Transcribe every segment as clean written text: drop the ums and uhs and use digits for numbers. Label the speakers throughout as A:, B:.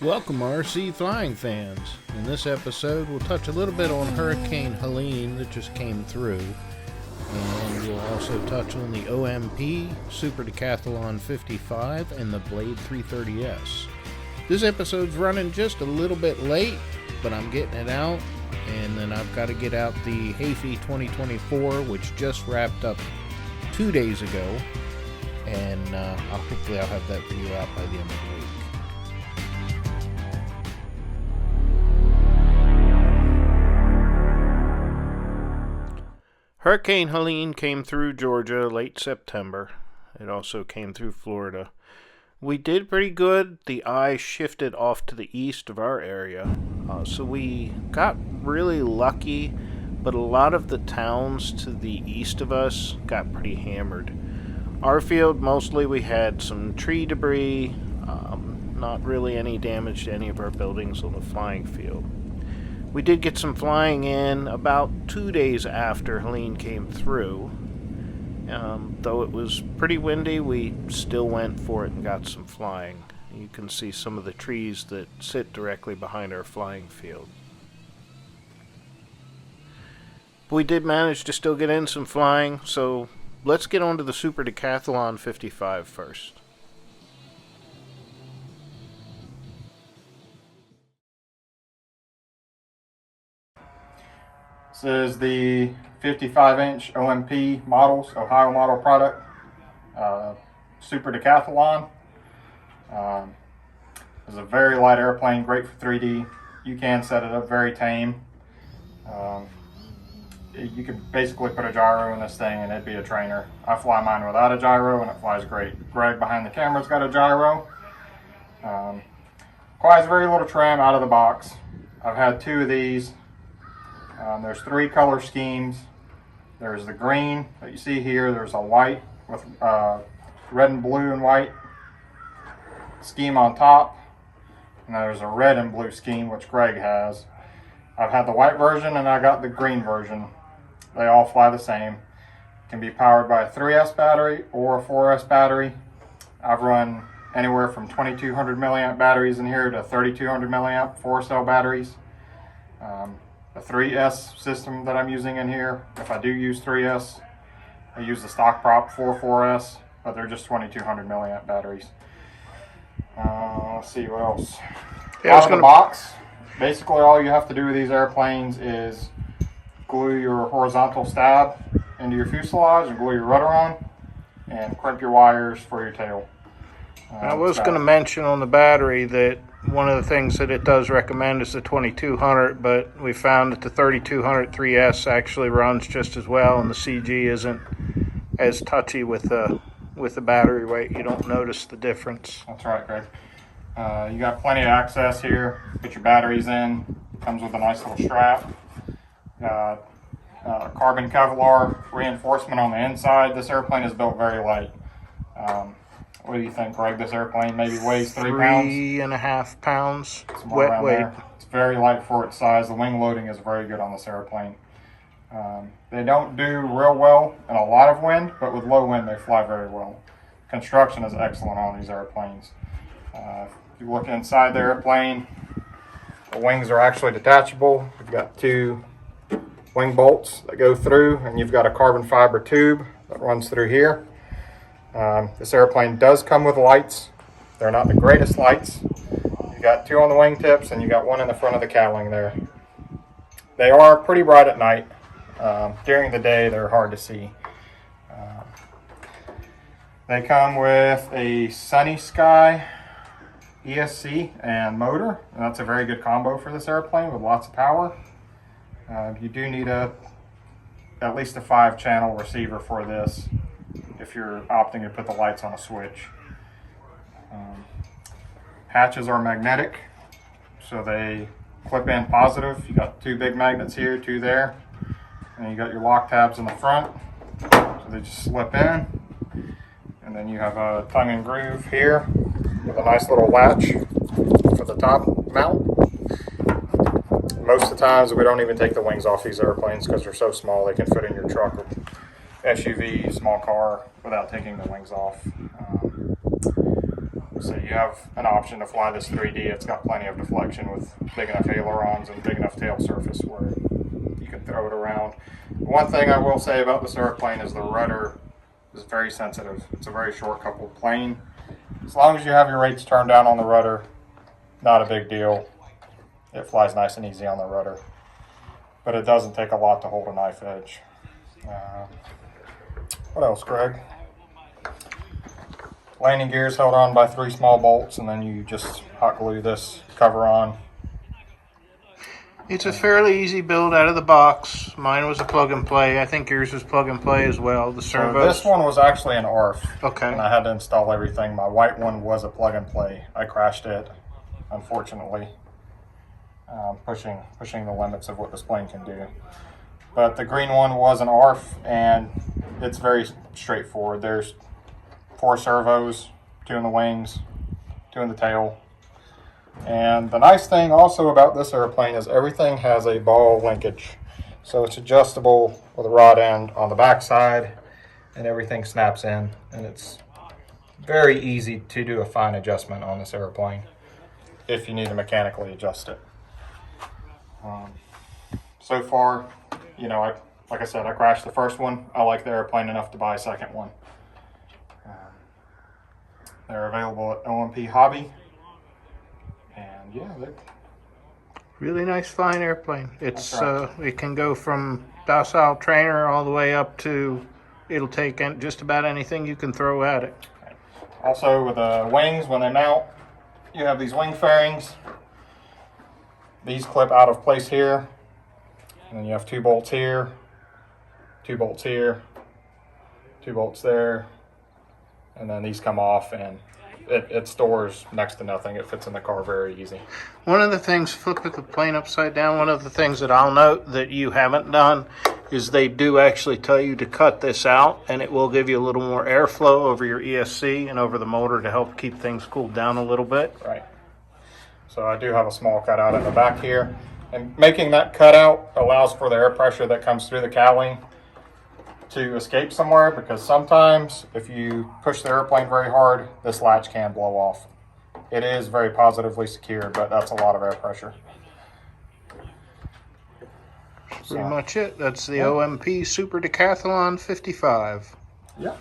A: Welcome RC flying fans. In this episode we'll touch a little bit on Hurricane Helene that just came through, and we'll also touch on the OMP Super Decathlon 55 and the Blade 330S. This episode's running just a little bit late, but I'm getting it out, and then I've got to get out the Hayfie 2024, which just wrapped up 2 days ago, and hopefully I'll have that video out by the end of the week. Hurricane Helene came through Georgia late September. It also came through Florida. We did pretty good. The eye shifted off to the east of our area, so we got really lucky, but a lot of the towns to the east of us got pretty hammered. Our field, mostly we had some tree debris, not really any damage to any of our buildings on the flying field. We did get some flying in about 2 days after Helene came through. Though it was pretty windy, we still went for it and got some flying. You can see some of the trees that sit directly behind our flying field. We did manage to still get in some flying, so let's get on to the Super Decathlon 55 first.
B: This is the 55-inch OMP models, Ohio model product, Super Decathlon. It's a very light airplane, great for 3D. You can set it up very tame. You could basically put a gyro in this thing and it'd be a trainer. I fly mine without a gyro and it flies great. Greg behind the camera's got a gyro. Requires very little trim out of the box. I've had 2 of these. There's 3 color schemes. There's the green that you see here. There's a white with red and blue and white scheme on top. And there's a red and blue scheme, which Greg has. I've had the white version and I got the green version. They all fly the same. Can be powered by a 3S battery or a 4S battery. I've run anywhere from 2200 milliamp batteries in here to 3200 milliamp 4-cell batteries. The 3S system that I'm using in here, if I do use 3S, I use the stock prop for 4S, but they're just 2200 milliamp batteries. Let's see what else. Out of the box, basically all you have to do with these airplanes is glue your horizontal stab into your fuselage and glue your rudder on and crimp your wires for your tail.
A: I was going to mention on the battery that one of the things that it does recommend is the 2200, but we found that the 3200 3S actually runs just as well, and the CG isn't as touchy with the battery weight. You don't notice the difference.
B: That's right, Greg. You got plenty of access here. Put your batteries in. Comes with a nice little strap. Got carbon Kevlar reinforcement on the inside. This airplane is built very light. What do you think, Greg? This airplane maybe weighs 3 pounds?
A: 3.5 pounds.
B: Wet weight. It's very light for its size. The wing loading is very good on this airplane. They don't do real well in a lot of wind, but with low wind they fly very well. Construction is excellent on these airplanes. If you look inside the airplane, the wings are actually detachable. You've got 2 wing bolts that go through, and you've got a carbon fiber tube that runs through here. This airplane does come with lights. They're not the greatest lights. You got 2 on the wingtips and you got 1 in the front of the cowling there. They are pretty bright at night. During the day they're hard to see. They come with a Sunny Sky ESC and motor, and that's a very good combo for this airplane with lots of power. You do need at least a 5-channel receiver for this if you're opting to put the lights on a switch. Hatches are magnetic, so they clip in positive. You got 2 big magnets here, 2 there, and you got your lock tabs in the front, so they just slip in. And then you have a tongue and groove here with a nice little latch for the top mount. Most of the times we don't even take the wings off these airplanes because they're so small they can fit in your truck or SUV, small car, without taking the wings off. So you have an option to fly this 3D. It's got plenty of deflection with big enough ailerons and big enough tail surface where you can throw it around. One thing I will say about this airplane is the rudder is very sensitive. It's a very short coupled plane. As long as you have your rates turned down on the rudder, not a big deal. It flies nice and easy on the rudder. But it doesn't take a lot to hold a knife edge. What else, Greg? Landing gear is held on by 3 small bolts, and then you just hot glue this cover on.
A: It's a fairly easy build out of the box. Mine was a plug and play. I think yours was plug and play as well. The servos.
B: So this one was actually an ARF.
A: Okay.
B: And I had to install everything. My white one was a plug and play. I crashed it, unfortunately. Pushing the limits of what this plane can do. But the green one was an ARF, and it's very straightforward. There's 4 servos, 2 in the wings, 2 in the tail. And the nice thing also about this airplane is everything has a ball linkage. So it's adjustable with a rod end on the back side, and everything snaps in. And it's very easy to do a fine adjustment on this airplane if you need to mechanically adjust it. So far, like I said, I crashed the first one. I like the airplane enough to buy a second one. They're available at OMP Hobby. And yeah,
A: really nice flying airplane. It's
B: right.
A: it can go from docile trainer all the way up to it'll take just about anything you can throw at it.
B: Also with the wings, when they mount, you have these wing fairings. These clip out of place here, and then you have 2 bolts here, 2 bolts here, 2 bolts there, and then these come off, and it stores next to nothing. It fits in the car very easy.
A: One of the things, flipping the plane upside down, one of the things that I'll note that you haven't done is they do actually tell you to cut this out, and it will give you a little more airflow over your ESC and over the motor to help keep things cooled down a little bit.
B: Right. So I do have a small cutout in the back here, and making that cutout allows for the air pressure that comes through the cowling to escape somewhere, because sometimes if you push the airplane very hard, this latch can blow off. It is very positively secure, but that's a lot of air pressure.
A: Pretty much it. That's the OMP Super Decathlon 55.
B: Yeah.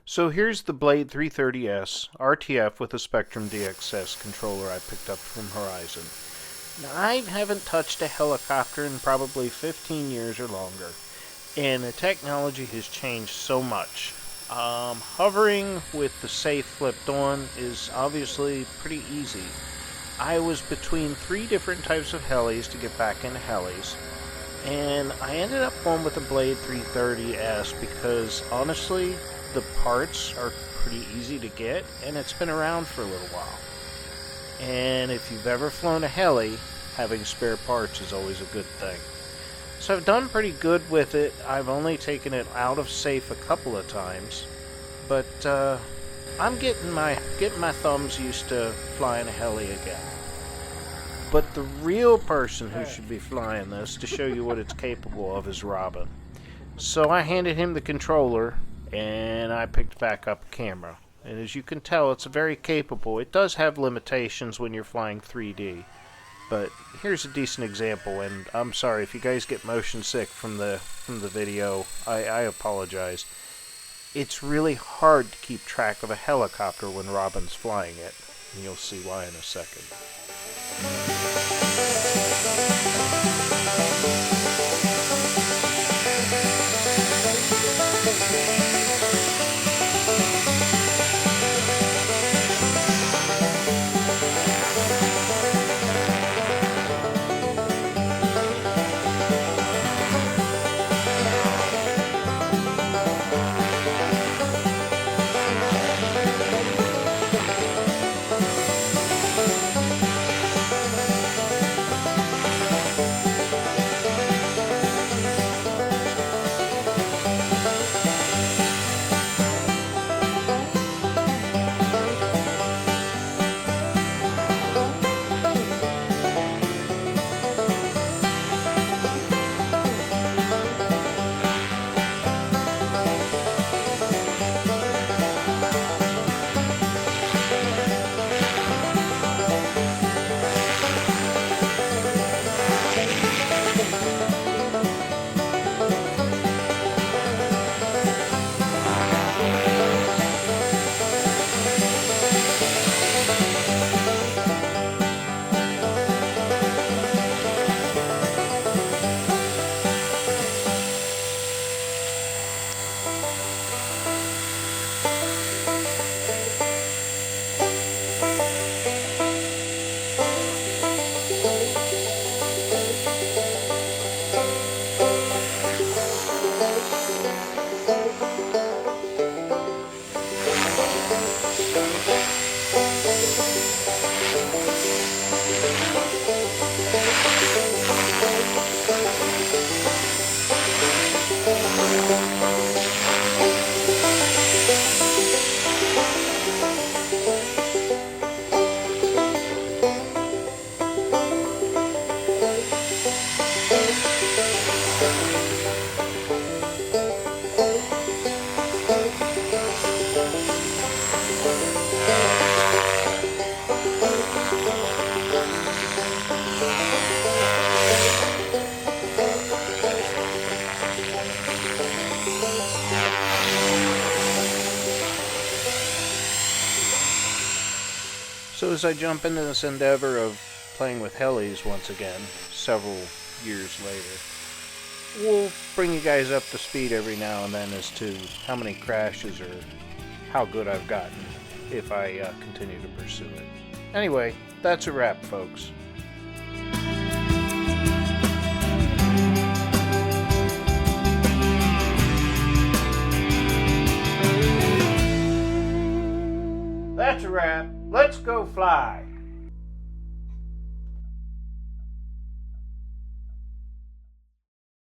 A: So here's the Blade 330S RTF with a Spectrum DXS controller I picked up from Horizon. Now, I haven't touched a helicopter in probably 15 years or longer, and the technology has changed so much. Hovering with the safe flipped on is obviously pretty easy. I was between 3 different types of helis to get back into helis, and I ended up going with the Blade 330S because honestly, the parts are pretty easy to get, and it's been around for a little while. And if you've ever flown a heli, having spare parts is always a good thing. So I've done pretty good with it. I've only taken it out of safe a couple of times, but I'm getting my thumbs used to flying a heli again. But the real person who should be flying this to show you what it's capable of is Robin. So I handed him the controller, and I picked back up a camera. And as you can tell, it's very capable. It does have limitations when you're flying 3D. But here's a decent example, and I'm sorry if you guys get motion sick from the video. I apologize. It's really hard to keep track of a helicopter when Robin's flying it, and you'll see why in a second. as I jump into this endeavor of playing with helis once again, several years later, we'll bring you guys up to speed every now and then as to how many crashes or how good I've gotten if I continue to pursue it. Anyway, that's a wrap, folks. That's a wrap. Let's go fly.